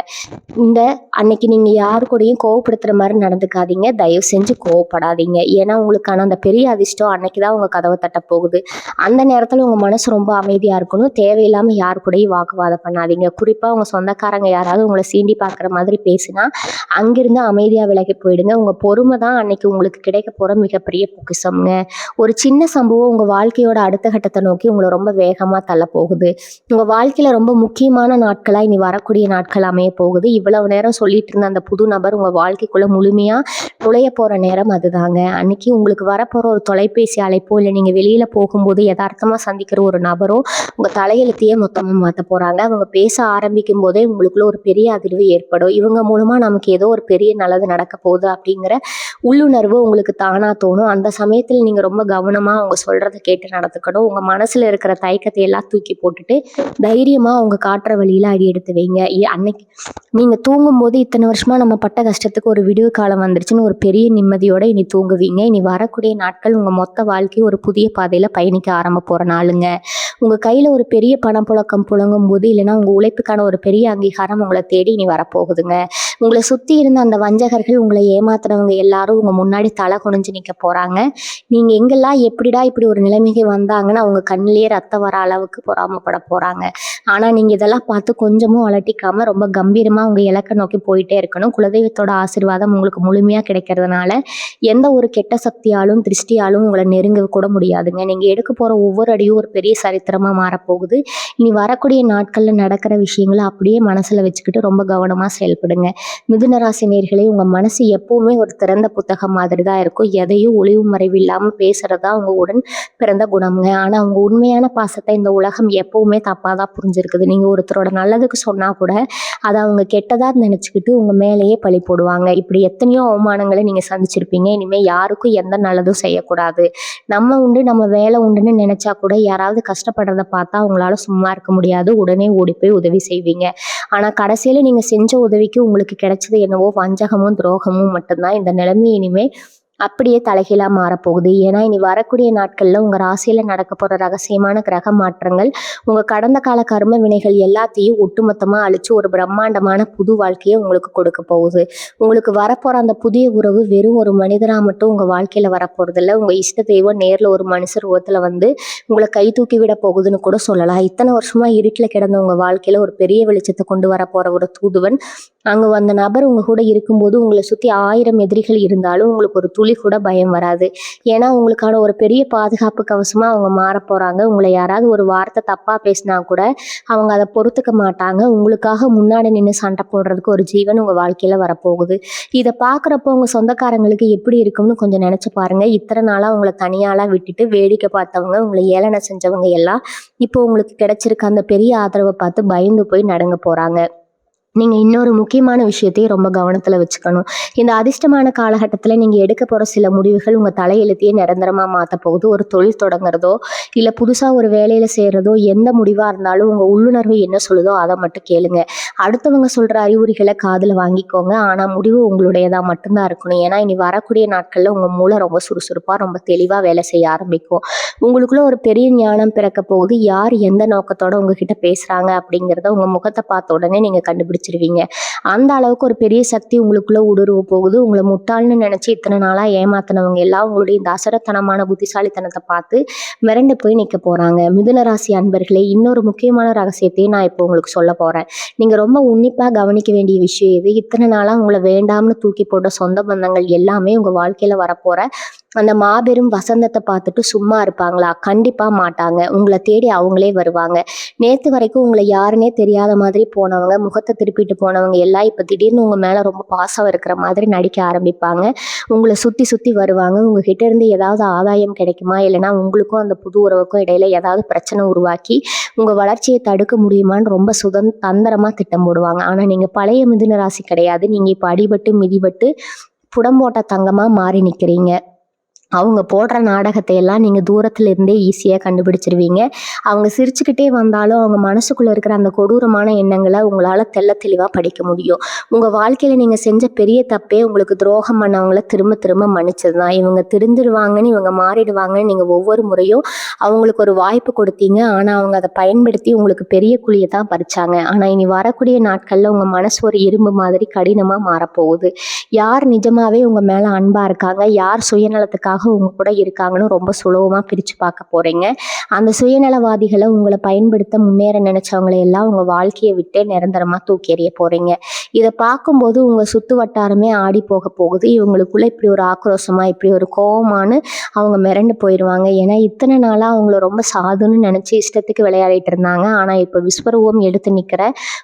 இந்த அன்னைக்கு நீங்க யாரு கூடயும் கோவப்படுத்துற மாதிரி நடந்துக்காதீங்க. தயவு செஞ்சு கோவப்படாதீங்க. ஏன்னா உங்களுக்கான அந்த பெரிய அதிர்ஷ்டம் அன்னைக்குதான் உங்க கதவை தட்ட போகுது. அந்த நேரத்துல உங்க மனசு ரொம்ப அமைதியா இருக்கணும். தேவையில்லாம யாரு கூடயும் வாக்குவாதம் பண்ணாதீங்க. குறிப்பா உங்க சொந்தக்காரங்க யாராவது உங்களை சீண்டி பாக்குற மாதிரி பேசினா அங்கிருந்து அமைதியா விலகி போயிடுங்க. உங்க பொறுமை தான் அன்னைக்கு உங்களுக்கு கிடைக்க போற மிகப்பெரிய பொக்கிஷம்ங்க. ஒரு சின்ன சம்பவம் உங்க வாழ்க்கையோட அடுத்த கட்டத்தை நோக்கி உங்களை ரொம்ப வேகமா தள்ள போகுது. உங்க வாழ்க்கையில ரொம்ப முக்கியமான நாட்களா இனி வரக்கூடிய நாட்கள் அமைய போகுது. இவ்வளவு நேரம் சொல்லிட்டு இருந்த அந்த புது நபர் உங்க வாழ்க்கைக்குள்ள முழுமையா நுழைய போற நேரம் அதுதாங்க. அன்னைக்கு உங்களுக்கு வரப்போற ஒரு தொலைபேசி அழைப்போ, இல்லை நீங்க வெளியில போகும்போது யதார்த்தமா சந்திக்கிற ஒரு நபரோ உங்க தலையெழுத்தையே மொத்தமா மாத்த போறாங்க. அவங்க பேச ஆரம்பிக்கும் போதே உங்களுக்குள்ள ஒரு பெரிய அதிர்வு ஏற்படும். இவங்க மூலமா நமக்கு ஏதோ ஒரு பெரிய நல்லது நடக்க போகுது அப்படிங்கிற உள்ளுணர்வு உங்களுக்கு உங்களுக்கு தானா தோணும். அந்த சமயத்துல நீங்க ரொம்ப கவனமா அவங்க சொல்றத கேட்டு நடந்துக்கணும். உங்க மனசுல இருக்கிற தயக்கத்தை எல்லாம் தூக்கி போட்டுட்டு தைரியமா அவங்க காட்டுற வழியில அடி எடுத்து வைங்க. அன்னைக்கு நீங்க தூங்கும்போது இத்தனை வருஷமா நம்ம பட்ட கஷ்டத்துக்கு ஒரு விடிவு காலம் வந்துருச்சுன்னு ஒரு பெரிய நிம்மதியோட இனி தூங்குவீங்க. இனி வரக்கூடிய நாட்கள் உங்க மொத்த வாழ்க்கை ஒரு புதிய பாதையில பயணிக்க ஆரம்ப போற நாளுங்க. உங்க கையில ஒரு பெரிய பணப்புழக்கம் புழங்கும் போது, இல்லைன்னா உங்க உழைப்புக்கான ஒரு பெரிய அங்கீகாரம் உங்களை தேடி இனி வரப்போகுதுங்க. உங்களை சுத்தி இருந்த அந்த வஞ்சகர்கள், உங்களை ஏமாத்துறவங்க எல்லாரும் உங்க முன்னாடி தலை குனிஞ்சு நிக்க போறாங்க. நீங்க எங்கெல்லாம் எப்படிடா இப்படி ஒரு நிலைமைக்கு வந்தாங்கன்னு அவங்க கண்ணிலேயே ரத்தம் வர அளவுக்கு பொறாமப்பட போறாங்க. ஆனா நீங்க இதெல்லாம் பார்த்து கொஞ்சமும் அலட்டிக்காம ரொம்ப கம்பீரமா உங்க இலக்கை நோக்கி போயிட்டே இருக்கணும். குலதெய்வத்தோட ஆசீர்வாதம் உங்களுக்கு முழுமையா கிடைக்கிறதுனால எந்த ஒரு கெட்ட சக்தியாலும் திருஷ்டியாலும் உங்களை நெருங்க கூட முடியாதுங்க. நீங்க எடுக்க போற ஒவ்வொரு அடியும் ஒரு பெரிய சரித்திரமா மாறப்போகுது. இனி வரக்கூடிய நாட்கள்ல நடக்கிற விஷயங்களை அப்படியே மனசுல வச்சுக்கிட்டு ரொம்ப கவனமா செயல்படுங்க. மிதுன ராசி நேயர்களே, உங்க மனசு எப்பவுமே ஒரு திறந்த புத்தகம் மாதிரி தான் இருக்கும். எதையும் ஒளிவு மறைவு இல்லாம பேசுறதா உங்க உடன் பிறந்த குணம்ங்க. ஆனா உங்க உண்மையான பாசத்தை இந்த உலகம் எப்பவுமே தப்பாதான் புரிஞ்சிருக்குது. நீங்க ஒருத்தரோட நல்லதுக்கு சொன்னா கூட அதை அவங்க கெட்டதா நினைச்சுக்கிட்டு உங்க மேலேயே பழி போடுவாங்க. இப்படி எத்தனையோ அவமானங்களை நீங்க சந்திச்சிருப்பீங்க. இனிமே யாருக்கும் எந்த நல்லதும் செய்யக்கூடாது. நம்ம உண்டு நம்ம வேலை உண்டுன்னு நினைச்சா கூட யாராவது கஷ்டப்படுறத பார்த்தா அவங்களால சும்மா இருக்க முடியாது. உடனே ஓடி போய் உதவி செய்வீங்க. ஆனா கடைசியில நீங்க செஞ்ச உதவிக்கு உங்களுக்கு கிடைச்சது என்னவோ வஞ்சகமும் துரோகமும் மட்டும்தான். இந்த நிலைமை இனிமே அப்படியே தலைகீழா மாறப்போகுது. ஏன்னா இனி வரக்கூடிய நாட்கள்ல உங்க ராசியில நடக்க போற ரகசியமான கிரக மாற்றங்கள் உங்க கடந்த கால கர்ம வினைகள் எல்லாத்தையும் ஒட்டுமொத்தமா அழிச்சு ஒரு பிரம்மாண்டமான புது வாழ்க்கையை உங்களுக்கு கொடுக்க போகுது. உங்களுக்கு வரப்போற அந்த புதிய உறவு வெறும் ஒரு மனிதனா மட்டும் உங்க வாழ்க்கையில வரப்போறது இல்லை. உங்க இஷ்ட தெய்வம் நேர்ல ஒரு மனுஷர் உருவத்துல வந்து உங்களை கை தூக்கி விட போகுதுன்னு கூட சொல்லலாம். இத்தனை வருஷமா இருட்டுல கிடந்த உங்க வாழ்க்கையில ஒரு பெரிய வெளிச்சத்தை கொண்டு வர போற ஒரு தூதுவன் அங்க அந்த நபர் உங்க கூட இருக்கும்போது உங்களை சுத்தி 1000 எதிரிகள் இருந்தாலும் உங்களுக்கு ஒரு துளி கூட பயம் வராது. ஏன்னா உங்களுக்கான ஒரு பெரிய பாதுகாப்பு கவசமா அவங்க மாற போறாங்க. உங்களை யாராவது ஒரு வார்த்தை தப்பா பேசினா கூட அவங்க அதை பொறுத்துக்க மாட்டாங்க. உங்களுக்காக முன்னாடி நின்று சண்டை போடுறதுக்கு ஒரு ஜீவன் உங்க வாழ்க்கையில வரப்போகுது. இதை பாக்குறப்போ உங்க சொந்தக்காரங்களுக்கு எப்படி இருக்கும்னு கொஞ்சம் நினைச்சு பாருங்க. இத்தனை நாளா உங்களை தனியாளா விட்டுட்டு வேடிக்கை பார்த்தவங்க, உங்களை ஏளனை செஞ்சவங்க எல்லாம் இப்போ உங்களுக்கு கிடைச்சிருக்க அந்த பெரிய ஆதரவை பார்த்து பயந்து போய் நடுங்க போறாங்க. நீங்க இன்னொரு முக்கியமான விஷயத்தையும் ரொம்ப கவனத்துல வச்சுக்கணும். இந்த அதிர்ஷ்டமான காலகட்டத்துல நீங்க எடுக்க போற சில முடிவுகள் உங்க தலையெழுத்தையே நிரந்தரமா மாத்த போகுது. ஒரு தொழில் தொடங்குறதோ இல்ல புதுசா ஒரு வேலையில செய்யறதோ எந்த முடிவா இருந்தாலும் உங்க உள்ளுணர்வு என்ன சொல்லுதோ அதை மட்டும் கேளுங்க. அடுத்தவங்க சொல்ற அறிகுறிகளை காதுல வாங்கிக்கோங்க. ஆனா முடிவு உங்களுடையதா மட்டும்தான் இருக்கணும். ஏன்னா இனி வரக்கூடிய நாட்கள்ல உங்க மூளை ரொம்ப சுறுசுறுப்பா ரொம்ப தெளிவா வேலை செய்ய ஆரம்பிக்கும். உங்களுக்குள்ள ஒரு பெரிய ஞானம் பிறக்க போகுது. யார் எந்த நோக்கத்தோட உங்ககிட்ட பேசுறாங்க அப்படிங்கிறத உங்க முகத்தை பார்த்த உடனே நீங்க கண்டுபிடிச்சிருவீங்க. அந்த அளவுக்கு ஒரு பெரிய சக்தி உங்களுக்குள்ள ஊடுருவ போகுது. உங்களை முட்டாள்னு நினைச்சு இத்தனை நாளா ஏமாத்தினவங்க எல்லாம் உங்களுடைய இந்த அசரத்தனமான புத்திசாலித்தனத்தை பார்த்து மிரண்டு போய் நிக்க போறாங்க. மிதுன ராசி அன்பர்களே, இன்னொரு முக்கியமான ரகசியத்தையும் நான் இப்போ உங்களுக்கு சொல்ல போறேன். நீங்க ரொம்ப உன்னிப்பா கவனிக்க வேண்டிய விஷயம் இது. இத்தனை நாளா உங்களை வேண்டாம்னு தூக்கி போட்ட சொந்த பந்தங்கள் எல்லாமே உங்க வாழ்க்கையில வரப்போற அந்த மாபெரும் வசந்தத்தை பார்த்துட்டு சும்மா இருப்பாங்களா? கண்டிப்பா மாட்டாங்க. உங்களை தேடி அவங்களே வருவாங்க. நேத்து வரைக்கும் உங்களை யாருன்னே தெரியாத மாதிரி போனவங்க, முகத்தை திருப்பிட்டு போனவங்க எல்லாம் இப்ப திடீர்னு உங்க மேல ரொம்ப பாசம் இருக்கிற மாதிரி நடிக்க ஆரம்பிப்பாங்க. உங்களை சுத்தி சுத்தி வருவாங்க. உங்ககிட்ட இருந்து ஏதாவது ஆதாயம் கிடைக்குமா, இல்லைன்னா உங்களுக்கும் அந்த புது உறவுக்கும் இடையில ஏதாவது பிரச்சனை உருவாக்கி உங்க வளர்ச்சியை தடுக்க முடியுமான்னு ரொம்ப தந்திரமா திட்டம் போடுவாங்க. ஆனா நீங்க பழைய மிதுன ராசி கிடையாது. நீங்க இப்ப அடிபட்டு மிதிபட்டு புடம்போட்ட தங்கமா மாறி நிக்கிறீங்க. அவங்க போடுற நாடகத்தை எல்லாம் நீங்க தூரத்துல இருந்தே ஈஸியா கண்டுபிடிச்சிருவீங்க. அவங்க சிரிச்சுக்கிட்டே வந்தாலும் அவங்க மனசுக்குள்ள இருக்கிற அந்த கொடூரமான எண்ணங்களை உங்களால தெள்ள தெளிவா படிக்க முடியும். உங்க வாழ்க்கையில நீங்க செஞ்ச பெரிய தப்பே உங்களுக்கு துரோகம் பண்ணவங்கள திரும்ப திரும்ப மன்னிச்சதுதான். இவங்க திருந்திருவாங்கன்னு, இவங்க மாறிடுவாங்கன்னு நீங்க ஒவ்வொரு முறையும் அவங்களுக்கு ஒரு வாய்ப்பு கொடுத்தீங்க. ஆனா அவங்க அதை பயன்படுத்தி உங்களுக்கு பெரிய குழியை தான் பறிச்சாங்க. ஆனா இனி வரக்கூடிய நாட்கள்ல உங்க மனசு ஒரு இரும்பு மாதிரி கடினமா மாறப்போகுது. யார் நிஜமாவே உங்க மேல அன்பா இருக்காங்க, யார் சுயநலத்துக்காக உங்க கூட இருக்காங்கன்னு ரொம்ப சுலபமா பிரிச்சு பார்க்க போறீங்க. அந்த சுயநலவாதிகளை உங்களை பயன்படுத்த முன்னேற நினைச்சவங்களை எல்லாம் உங்க வாழ்க்கையை விட்டே நிரந்தரமா தூக்கி எறிய போறீங்க. இதை பார்க்கும்போது உங்க சுத்து வட்டாரமே ஆடி போக போகுது. இவங்களுக்குள்ள இப்படி ஒரு ஆக்ரோஷமா இப்படி ஒரு கோபமானு அவங்க மிரண்டு போயிடுவாங்க. ஏன்னா இத்தனை நாளா நாளாக அவங்கள ரொம்ப சாதுன்னு நினச்சி இஷ்டத்துக்கு விளையாடிட்டு இருந்தாங்க. ஆனால் இப்போ விஸ்வரூபம் எடுத்து நிற்கிற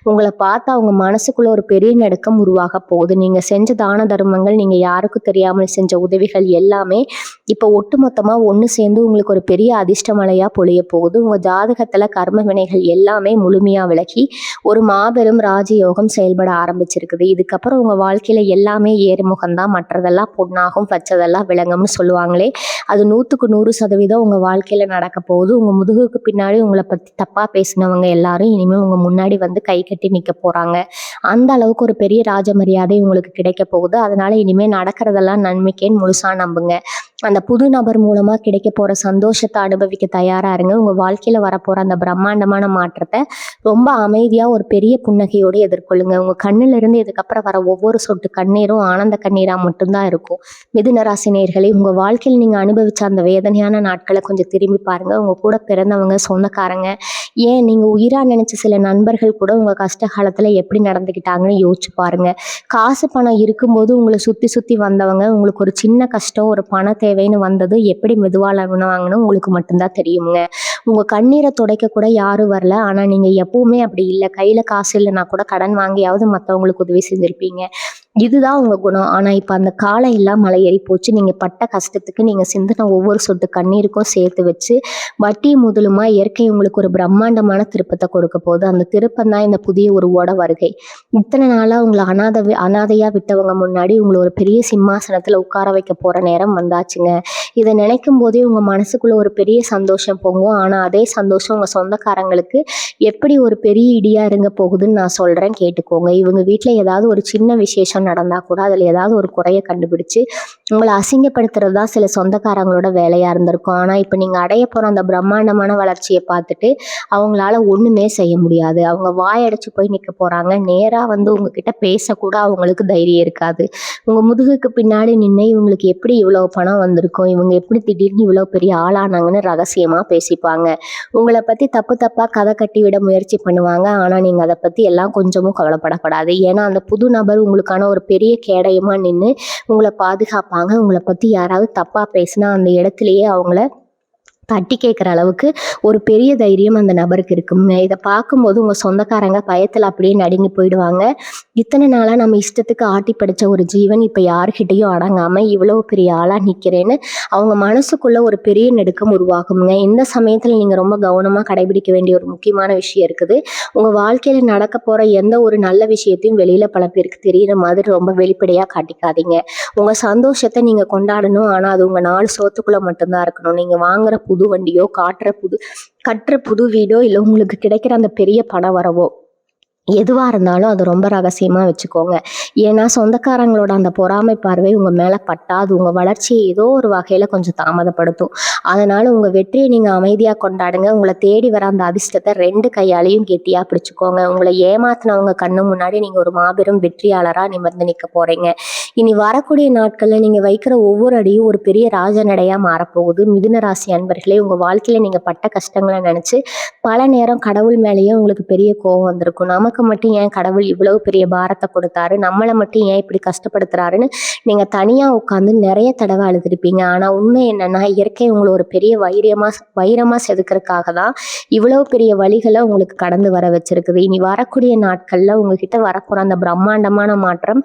உங்களை பார்த்து அவங்க மனசுக்குள்ள ஒரு பெரிய நடுக்கம் உருவாக போகுது. நீங்கள் செஞ்ச தான தர்மங்கள், நீங்கள் யாருக்கும் தெரியாமல் செஞ்ச உதவிகள் எல்லாமே இப்போ ஒட்டுமொத்தமாக ஒன்று சேர்ந்து உங்களுக்கு ஒரு பெரிய அதிர்ஷ்ட மழையாக பொழிய போகுது. உங்கள் ஜாதகத்தில் கர்ம வினைகள் எல்லாமே முழுமையாக விலகி ஒரு மாபெரும் ராஜயோகம் செயல்பட ஆரம்பிச்சிருக்குது. இதுக்கப்புறம் உங்கள் வாழ்க்கையில் எல்லாமே ஏறுமுகம்தான், மற்றதெல்லாம் பொண்ணாகும் பச்சதெல்லாம் விளங்கும்னு சொல்லுவாங்களே, அது 100% உங்கள் வாழ்க்கையில் நடக்க போகுது. உங்கள் முதுகுக்கு பின்னாடி உங்களை பற்றி தப்பாக பேசினவங்க எல்லாரும் இனிமேல் உங்கள் முன்னாடி வந்து கை கட்டி நிற்க போகிறாங்க. அந்த அளவுக்கு ஒரு பெரிய ராஜ மரியாதை உங்களுக்கு கிடைக்க போகுது. அதனால இனிமேல் நடக்கிறதெல்லாம் நன்மைக்கேன்னு முழுசாக நம்புங்க. அந்த புது நபர் மூலமாக கிடைக்க போகிற சந்தோஷத்தை அனுபவிக்க தயாராக இருங்க. உங்கள் வாழ்க்கையில் வரப்போகிற அந்த பிரம்மாண்டமான மாற்றத்தை ரொம்ப அமைதியாக ஒரு பெரிய புன்னகையோடு எதிர்கொள்ளுங்க. உங்கள் கண்ணிலிருந்து இதுக்கப்புறம் வர ஒவ்வொரு சொட்டு கண்ணீரும் ஆனந்த கண்ணீராக மட்டும்தான் இருக்கும். மிதுன ராசி நேயர்களே, உங்கள் வாழ்க்கையில் நீங்கள் அனுபவித்த அந்த வேதனையான நாட்களை கொஞ்சம் திரும்பி பாருங்கள். உங்கள் கூட பிறந்தவங்க, சொந்தக்காரங்க, ஏன் நீங்கள் உயிராக நினச்ச சில நண்பர்கள் கூட உங்கள் கஷ்ட காலத்தில் எப்படி நடந்துக்கிட்டாங்கன்னு யோசிச்சு பாருங்கள். காசு பணம் இருக்கும்போது உங்களை சுற்றி சுற்றி வந்தவங்க உங்களுக்கு ஒரு சின்ன கஷ்டம், ஒரு பண தேவைன்னு வந்தது எப்படி மெதுவாக வாங்கணும் உங்களுக்கு மட்டும்தான் தெரியுங்க. உங்கள் கண்ணீரை துடைக்க கூட யாரும் வரல. ஆனால் நீங்கள் எப்பவுமே அப்படி இல்லை. கையில் காசு இல்லைன்னா கூட கடன் வாங்கியாவது மற்றவங்களுக்கு உதவி செஞ்சுருப்பீங்க. இதுதான் உங்கள் குணம். ஆனால் இப்போ அந்த காலம் எல்லாம் மலை ஏறி போச்சு. நீங்கள் பட்ட கஷ்டத்துக்கு நீங்கள் சிந்தின ஒவ்வொரு சொட்டு கண்ணீருக்கும் சேர்த்து வச்சு வட்டி முதலுமா இயற்கை உங்களுக்கு ஒரு பிரம்மாண்டமான திருப்பத்தை கொடுக்க போகுது. அந்த திருப்பம் தான் இந்த புதிய உருவோட வருகை. இத்தனை நாளாக உங்களை அனாதையாக விட்டவங்க முன்னாடி உங்களை ஒரு பெரிய சிம்மாசனத்தில் உட்கார வைக்க போகிற நேரம் வந்தாச்சுங்க. இதை நினைக்கும் போதே உங்கள் மனசுக்குள்ள ஒரு பெரிய சந்தோஷம் பொங்கும். ஆனால் அதே சந்தோஷம் உங்கள் சொந்தக்காரங்களுக்கு எப்படி ஒரு பெரிய இடியாக இருங்க போகுதுன்னு நான் சொல்கிறேன், கேட்டுக்கோங்க. இவங்க வீட்டில் ஏதாவது ஒரு சின்ன விசேஷம் நடந்தால் கூட அதில் ஏதாவது ஒரு குறையை கண்டுபிடிச்சு உங்களை அசிங்கப்படுத்துறது தான் சில சொந்தக்காரங்களோட வேலையாக இருந்திருக்கும். ஆனால் இப்போ நீங்கள் அடைய போகிற அந்த பிரம்மாண்டமான வளர்ச்சியை பார்த்துட்டு அவங்களால ஒன்றுமே செய்ய முடியாது. அவங்க வாயடைச்சு போய் நிற்க போகிறாங்க. நேராக வந்து உங்ககிட்ட பேசக்கூட அவங்களுக்கு தைரியம் இருக்காது. உங்கள் முதுகுக்கு பின்னாடி நின்று இவங்களுக்கு எப்படி இவ்வளோ பணம் வந்திருக்கும், இவங்க எப்படி திடீர்னு இவ்வளோ பெரிய ஆளானாங்கன்னு ரகசியமாக பேசிப்பாங்க. உங்களை பற்றி தப்பாக கதை கட்டி விட முயற்சி பண்ணுவாங்க. ஆனால் நீங்கள் அதை பற்றி எல்லாம் கொஞ்சமும் கவலைப்படக்கூடாது. ஏன்னா அந்த புது நபர் உங்களுக்கான ஒரு பெரிய கேடயமாக நின்று உங்களை பாதுகாப்பாங்க. உங்களை பற்றி யாராவது தப்பாக பேசினா அந்த இடத்துலையே அவங்கள தட்டி கேட்குற அளவுக்கு ஒரு பெரிய தைரியம் அந்த நபருக்கு இருக்குங்க. இதை பார்க்கும்போது உங்கள் சொந்தக்காரங்க பயத்தில் அப்படியே நடுங்கி போயிடுவாங்க. இத்தனை நாளாக நம்ம இஷ்டத்துக்கு ஆட்டி படித்த ஒரு ஜீவன் இப்போ யாருக்கிட்டையும் அடங்காமல் இவ்வளோ பெரிய ஆளாக நிற்கிறேன்னு அவங்க மனசுக்குள்ள ஒரு பெரிய நடுக்கம் உருவாகுங்க. இந்த சமயத்தில் நீங்கள் ரொம்ப கவனமாக கடைபிடிக்க வேண்டிய ஒரு முக்கியமான விஷயம் இருக்குது. உங்கள் வாழ்க்கையில் நடக்க போகிற எந்த ஒரு நல்ல விஷயத்தையும் வெளியில் பல பேருக்கு தெரிகிற மாதிரி ரொம்ப வெளிப்படையாக காட்டிக்காதீங்க. உங்கள் சந்தோஷத்தை நீங்கள் கொண்டாடணும். ஆனால் அது உங்கள் 4 சோத்துக்குள்ளே மட்டும்தான் இருக்கணும். நீங்கள் வாங்குற புது வண்டியோ, கட்டுற புது வீடோ, இல்லை உங்களுக்கு கிடைக்கிற அந்த பெரிய பண வரவோ எதுவாக இருந்தாலும் அது ரொம்ப ரகசியமாக வச்சுக்கோங்க. ஏன்னா சொந்தக்காரங்களோட அந்த பொறாமை பார்வை உங்கள் மேலே பட்டா அது உங்கள் வளர்ச்சியை ஏதோ ஒரு வகையில் கொஞ்சம் தாமதப்படுத்தும். அதனால் உங்கள் வெற்றியை நீங்கள் அமைதியாக கொண்டாடுங்க. உங்களை தேடி வர அந்த அதிர்ஷ்டத்தை 2 கையாலையும் கெட்டியாக பிடிச்சிக்கோங்க. உங்களை ஏமாத்தினவங்க கண்ணு முன்னாடி நீங்கள் ஒரு மாபெரும் வெற்றியாளராக நிமிர்ந்து நிற்க போகிறீங்க. இனி வரக்கூடிய நாட்களில் நீங்கள் வைக்கிற ஒவ்வொரு அடியும் ஒரு பெரிய ராஜநடையாக மாறப்போகுது. மிதுன ராசி அன்பர்களே, உங்கள் வாழ்க்கையில் நீங்கள் பட்ட கஷ்டங்களை நினச்சி பல நேரம் கடவுள் மேலேயே உங்களுக்கு பெரிய கோபம் வந்திருக்கும். நமக்கு மட்டும் ஏன் கடவுள் இவ்வளவு பெரிய பாரத்தை கொடுத்தாரு, நம்மளை மட்டும் ஏன் இப்படி கஷ்டப்படுத்துறாருன்னு நீங்கள் தனியாக உட்காந்து நிறைய தடவை அழுதுருப்பீங்க. ஆனால் உண்மை என்னன்னா, இயற்கை உங்களை ஒரு பெரிய வைரமாக செதுக்கிறதுக்காக தான் இவ்வளவு பெரிய வழிகளை உங்களுக்கு கடந்து வர வச்சிருக்குது. இனி வரக்கூடிய நாட்களில் உங்ககிட்ட வரப்போகிற அந்த பிரம்மாண்டமான மாற்றம்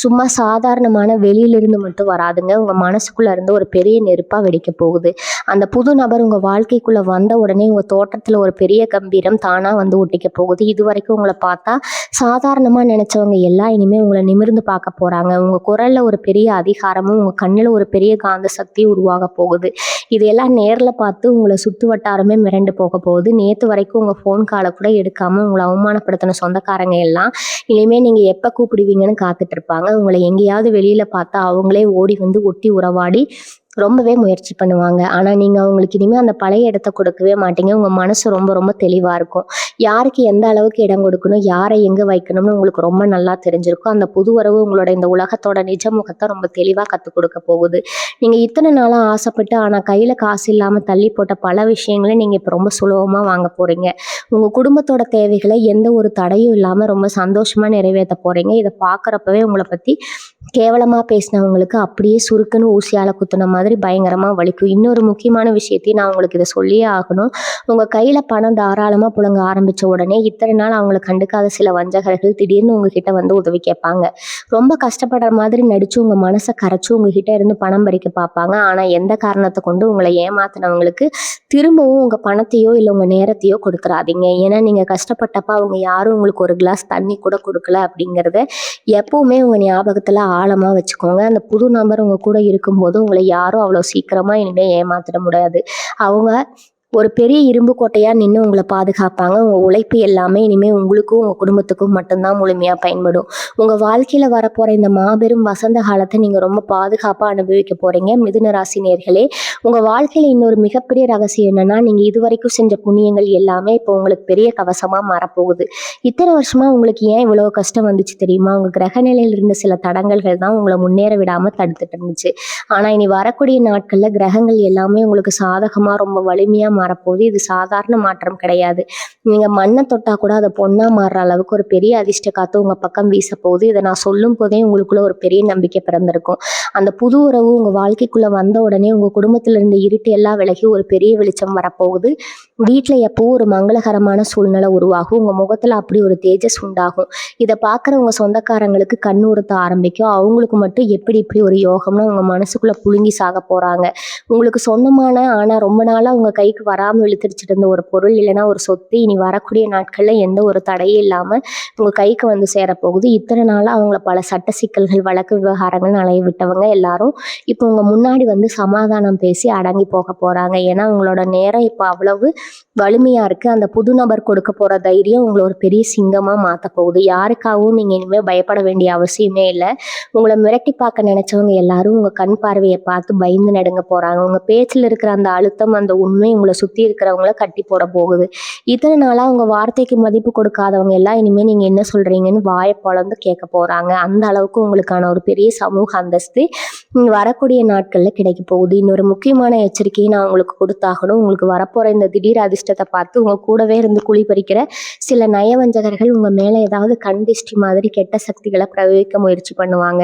சும்மா சாதாரணமான வெளியிலிருந்து மட்டும் வராதுங்க. உங்கள் மனசுக்குள்ளே இருந்து ஒரு பெரிய நெருப்பாக வெடிக்க போகுது. அந்த புது நபர் உங்கள் வாழ்க்கைக்குள்ளே வந்த உடனே உங்கள் தோட்டத்தில் ஒரு பெரிய கம்பீரம் தானாக வந்து ஒட்டிக்க போகுது. இது வரைக்கும் உங்களை பார்த்தா சாதாரணமாக நினச்சவங்க எல்லாம் இனிமேல் உங்களை நிமிர்ந்து பார்க்க போகிறாங்க. உங்கள் குரலில் ஒரு பெரிய அதிகாரமும் உங்கள் கண்ணில் ஒரு பெரிய காந்த சக்தி உருவாக போகுது. இதையெல்லாம் நேரில் பார்த்து உங்களை சுற்று வட்டாரமே மிரண்டு போக போகுது. நேற்று வரைக்கும் உங்கள் ஃபோன் காலை கூட எடுக்காமல் உங்களை அவமானப்படுத்தின சொந்தக்காரங்க எல்லாம் இனிமேல் நீங்கள் எப்போ கூப்பிடுவீங்கன்னு காத்துட்டு இருப்பாங்க. உங்களை எங்கேயாவது வெளியில பார்த்தா அவங்களே ஓடி வந்து ஒட்டி உறவாடி ரொம்பவே முயற்சி பண்ணுவாங்க. ஆனால் நீங்கள் அவங்களுக்கு இனிமேல் அந்த பழைய இடத்த கொடுக்கவே மாட்டீங்க. உங்கள் மனசு ரொம்ப ரொம்ப தெளிவாக இருக்கும். யாருக்கு எந்த அளவுக்கு இடம் கொடுக்கணும், யாரை எங்கே வைக்கணும்னு உங்களுக்கு ரொம்ப நல்லா தெரிஞ்சிருக்கும். அந்த புது உறவு உங்களோட இந்த உலகத்தோட நிஜ முகத்தை ரொம்ப தெளிவாக கற்றுக் கொடுக்க போகுது. நீங்கள் இத்தனை நாளாக ஆசைப்பட்டு ஆனால் கையில் காசு இல்லாமல் தள்ளி போட்ட பல விஷயங்களை நீங்கள் இப்போ ரொம்ப சுலபமாக வாங்க போகிறீங்க. உங்கள் குடும்பத்தோட தேவைகளை எந்த ஒரு தடையும் இல்லாமல் ரொம்ப சந்தோஷமாக நிறைவேற்ற போகிறீங்க. இதை பார்க்குறப்பவே உங்களை பற்றி கேவலமாக பேசினவங்களுக்கு அப்படியே சுருக்குன்னு ஊசியால் குத்துன மாதிரி மாதிரி பயங்கரமா வலிக்கும். இன்னொரு முக்கியமான விஷயத்தையும் நான் உங்களுக்கு இதை சொல்லியே ஆகணும். உங்க கையில பணம் தாராளமா புழங்க ஆரம்பிச்ச உடனே இத்தனை நாள் அவங்கள கண்டுக்காத சில வஞ்சகர்கள் திடீர்னு உங்ககிட்ட வந்து உதவி கேட்பாங்க. ரொம்ப கஷ்டப்படுற மாதிரி நடிச்சு உங்க மனசை கரைச்சு உங்ககிட்ட இருந்து பணம் பறிக்க பார்ப்பாங்க. ஆனா எந்த காரணத்தை கொண்டு உங்களை ஏமாத்தினவங்களுக்கு திரும்பவும் உங்க பணத்தையோ இல்லை உங்க நேரத்தையோ கொடுத்துறாதீங்க. ஏன்னா நீங்க கஷ்டப்பட்டப்ப அவங்க யாரும் உங்களுக்கு ஒரு கிளாஸ் தண்ணி கூட கொடுக்கல அப்படிங்கிறத எப்பவுமே உங்க ஞாபகத்துல ஆழமா வச்சுக்கோங்க. அந்த புது நபர் உங்க கூட இருக்கும்போது உங்களை யாரும் அவ்வளோ சீக்கிரமா இனிமே ஏமாத்திட முடியாது. அவங்க ஒரு பெரிய இரும்பு கோட்டையா நின்று உங்களை பாதுகாப்பாங்க. உங்க உழைப்பு எல்லாமே இனிமே உங்களுக்கும் உங்க குடும்பத்துக்கும் மட்டும்தான் முழுமையா பயன்படும். உங்க வாழ்க்கையில வரப்போற இந்த மாபெரும் வசந்த காலத்தை நீங்க ரொம்ப பாதுகாப்பா அனுபவிக்க போறீங்க. மிதுன ராசி நேயர்களே, உங்க வாழ்க்கையில இன்னொரு மிகப்பெரிய ரகசியம் என்னன்னா, நீங்க இதுவரைக்கும் செஞ்ச புண்ணியங்கள் எல்லாமே இப்போ உங்களுக்கு பெரிய கவசமா மாறப்போகுது. இத்தனை வருஷமா உங்களுக்கு ஏன் இவ்வளவு கஷ்டம் வந்துச்சு தெரியுமா? உங்க கிரக நிலையில இருந்த சில தடங்கல்கள் தான் உங்களை முன்னேற விடாம தடுத்துட்டு இருந்துச்சு. ஆனா இனி வரக்கூடிய நாட்கள்ல கிரகங்கள் எல்லாமே உங்களுக்கு சாதகமா ரொம்ப வலிமையா மாறப்போகுது. இது சாதாரண மாற்றம் கிடையாது. நீங்க மண்ணை தொட்டா கூட அதை பொண்ணா மாறுற அளவுக்கு ஒரு பெரிய அதிர்ஷ்ட காத்து உங்க பக்கம் வீச போகுது. இதை நான் சொல்லும் போதே உங்களுக்குள்ள ஒரு பெரிய நம்பிக்கை பிறந்திருக்கும். அந்த புது உறவு உங்க வாழ்க்கைக்குள்ள வந்த உடனே உங்க குடும்பத்துல இருந்த இருட்டு எல்லாம் விலகி ஒரு பெரிய வெளிச்சம் வரப்போகுது. வீட்டுல எப்பவும் ஒரு மங்களகரமான சூழ்நிலை உருவாகும். உங்க முகத்துல அப்படி ஒரு தேஜஸ் உண்டாகும். இதை பார்க்குற உங்க சொந்தக்காரங்களுக்கு கண்ணு உறுத்த ஆரம்பிக்கும். அவங்களுக்கு மட்டும் எப்படி இப்படி ஒரு யோகம்னு உங்க மனசுக்குள்ள புழுங்கி சாக போறாங்க. உங்களுக்கு சொந்தமான ஆனா ரொம்ப நாளா உங்க கைக்கு வராமல் இழுத்துடிச்சிட்டு இருந்த ஒரு பொருள் இல்லைன்னா ஒரு சொத்து இனி வரக்கூடிய நாட்கள்ல எந்த ஒரு தடையும் இல்லாம உங்க கைக்கு வந்து சேரப்போகுது. இத்தனை நாளா அவங்கள பல சட்ட சிக்கல்கள் வழக்கு விவகாரங்கள் அலைய விட்டவங்க எல்லாரும் இப்போ உங்க முன்னாடி வந்து சமாதானம் பேசி அடங்கி போக போறாங்க. ஏன்னா உங்களோட நேரம் இப்போ அவ்வளவு வலிமையா இருக்கு. அந்த புது நபர் கொடுக்க போற தைரியம் உங்களை ஒரு பெரிய சிங்கமா மாத்த போகுது. யாருக்காகவும் நீங்க இனிமே பயப்பட வேண்டிய அவசியமே இல்லை. உங்களை மிரட்டி பார்க்க நினைச்சவங்க எல்லாரும் உங்க கண் பார்வையை பார்த்து பயந்து நடுங்க போறாங்க. உங்க பேச்சுல இருக்கிற அந்த அழுத்தம், அந்த உண்மை உங்களை சுத்தி இருக்கிறவங்கள கட்டி போட போகுது. இத்தனை நாளா உங்க வார்த்தைக்கு மதிப்பு கொடுக்காதவங்க எல்லாம் இனிமே நீங்க என்ன சொல்றீங்கன்னு வாயை பொளந்து கேட்க போறாங்க. அந்த அளவுக்கு உங்களுக்கான ஒரு பெரிய சமூக அந்தஸ்து வரக்கூடிய நாட்கள்ல கிடைக்க போகுது. இன்னொரு முக்கியமான எச்சரிக்கையை நான் உங்களுக்கு கொடுத்தாகணும். உங்களுக்கு வரப்போற இந்த திடீர் அதிர்ஷ்டத்தை பார்த்து உங்க கூடவே இருந்து குழி பறிக்கிற சில நயவஞ்சகர்கள் உங்க மேல ஏதாவது கண் திஷ்டி மாதிரி கெட்ட சக்திகளை பிரயோகிக்க முயற்சி பண்ணுவாங்க.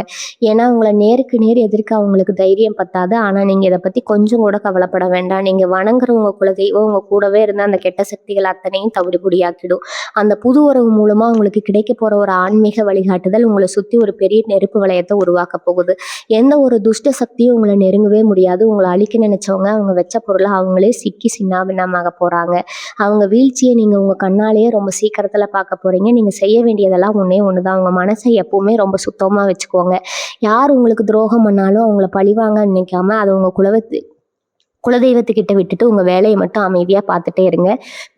ஏன்னா உங்களை நேருக்கு நேர் எதிர்க்க அவங்களுக்கு தைரியம் பத்தாது. ஆனா நீங்க இதை பத்தி கொஞ்சம் கூட கவலைப்பட வேண்டாம். நீங்க வணங்குற உங்க குலதெய்வம் உங்க கூடவே இருந்து அந்த கெட்ட சக்திகள் அத்தனையும் தவிடுபொடியாக்கிடும். அந்த புது உறவு மூலமா உங்களுக்கு கிடைக்க போற ஒரு ஆன்மீக வழிகாட்டுதல் உங்களை சுத்தி ஒரு பெரிய நெருப்பு வளையத்தை உருவாக்க போகுது. எந்த ஒரு துஷ்ட சக்தியும் உங்களை நெருங்கவே முடியாது. உங்களை அழிக்க நினைச்சவங்க அவங்க வச்ச பொருளை அவங்களே சிக்கி சின்னாபின்னமாக போறாங்க. அவங்க வீழ்ச்சியை நீங்க உங்க கண்ணாலேயே ரொம்ப சீக்கிரத்துல பார்க்க போறீங்க. நீங்க செய்ய வேண்டியதெல்லாம் ஒண்ணே ஒண்ணுதான். உங்க மனசை எப்பவுமே ரொம்ப சுத்தமா வச்சுக்கோங்க. யார் உங்களுக்கு துரோகம் பண்ணாலும் அவங்கள பழிவாங்க நினைக்காம அதை உங்க குலதெய்வத்துக்கிட்ட விட்டுட்டு உங்க வேலையை மட்டும் அமைதியா பார்த்துட்டே இருங்க.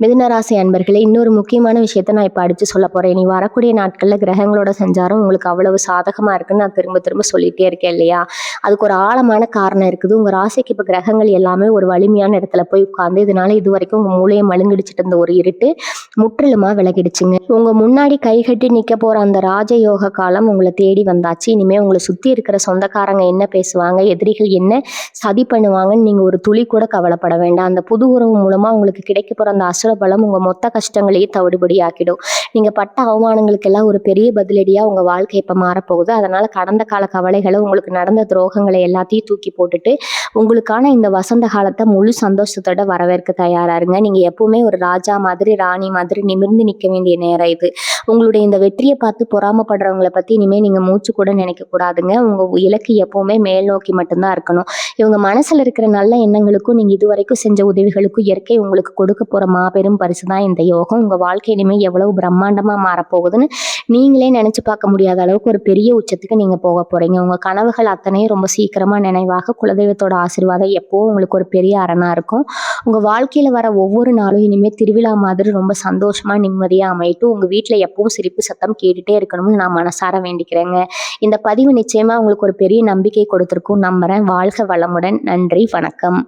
மிதுன ராசி அன்பர்களே, இன்னொரு முக்கியமான விஷயத்த நான் இப்ப அடிச்சு சொல்ல போறேன். இனி வரக்கூடிய நாட்கள்ல கிரகங்களோட சஞ்சாரம் உங்களுக்கு அவ்வளவு சாதகமா இருக்குன்னு நான் திரும்ப திரும்ப சொல்லிட்டே இருக்கேன் இல்லையா? அதுக்கு ஒரு ஆழமான காரணம் இருக்குது. உங்க ராசிக்கு இப்ப கிரகங்கள் எல்லாமே ஒரு வலிமையான இடத்துல போய் உட்கார்ந்து இதனால இது வரைக்கும் உங்க மூளையை மழுங்கிடிச்சிட்டு இருந்த ஒரு இருட்டு முற்றிலுமா விலகிடுச்சுங்க. உங்க முன்னாடி கைகட்டி நிக்க போற அந்த ராஜயோக காலம் உங்களை தேடி வந்தாச்சு. இனிமே உங்களை சுத்தி இருக்கிற சொந்தக்காரங்க என்ன பேசுவாங்க, எதிரிகள் என்ன சதி பண்ணுவாங்கன்னு நீங்க ஒரு துளி கூட கவலைப்பட வேண்டாம். அந்த புது உறவு மூலமா உங்களுக்கு கிடைக்க போற அந்த அசுர பலம் உங்க மொத்த கஷ்டங்களையும் தவிடுபடி ஆக்கிடும். நீங்க பட்ட அவமானங்களுக்கெல்லாம் ஒரு பெரிய பதிலடியா உங்க வாழ்க்கை இப்ப மாறப்போகுது. அதனால கடந்த கால கவலைகளை, உங்களுக்கு நடந்த துரோகங்களை எல்லாத்தையும் தூக்கி போட்டுட்டு உங்களுக்கான இந்த வசந்த காலத்தை முழு சந்தோஷத்தோட வரவேற்க தயாரா இருங்க. நீங்க எப்பவுமே ஒரு ராஜா மாதிரி ராணி மாதிரி நிமிர்ந்து நிற்க வேண்டிய நேரம் இது. உங்களுடைய இந்த வெற்றியை பார்த்து பொறாமப்படுறவங்களை பத்தி இனிமே நீங்க மூச்சு கூட நினைக்க கூடாதுங்க. உங்க இலக்கு எப்பவுமே மேல் நோக்கி மட்டும்தான் இருக்கணும். இவங்க மனசுல இருக்கிற நல்ல எண்ணங்களுக்கும் நீங்க இதுவரைக்கும் செஞ்ச உதவிகளுக்கும் இயற்கை உங்களுக்கு கொடுக்க போற மாபெரும் பரிசு தான் இந்த யோகம். உங்க வாழ்க்கை இனிமே எவ்வளவு பிரம்மாண்டமா மாறப்போகுதுன்னு நீங்களே நினைச்சு பார்க்க முடியாத அளவுக்கு ஒரு பெரிய உச்சத்துக்கு நீங்க போக போறீங்க. உங்க கனவுகள் அத்தனையும் ரொம்ப சீக்கிரமா நினைவாக குலதெய்வத்தோட ஆசீர்வாதம் எப்பவும் உங்களுக்கு ஒரு பெரிய அரணா இருக்கும். உங்க வாழ்க்கையில வர ஒவ்வொரு நாளும் இனிமே திருவிழா மாதிரி ரொம்ப சந்தோஷமா நிம்மதியா அமையட்டும். உங்க வீட்டுல எப்பவும் சிரிப்பு சத்தம் கேட்டுட்டே இருக்கணும்னு நான் மனசார வேண்டிக்கிறேங்க. இந்த பதிவு நிச்சயமா உங்களுக்கு ஒரு பெரிய நம்பிக்கை கொடுத்திருக்கும் நம்புறேன். வாழ்க வளமுடன். நன்றி, வணக்கம்.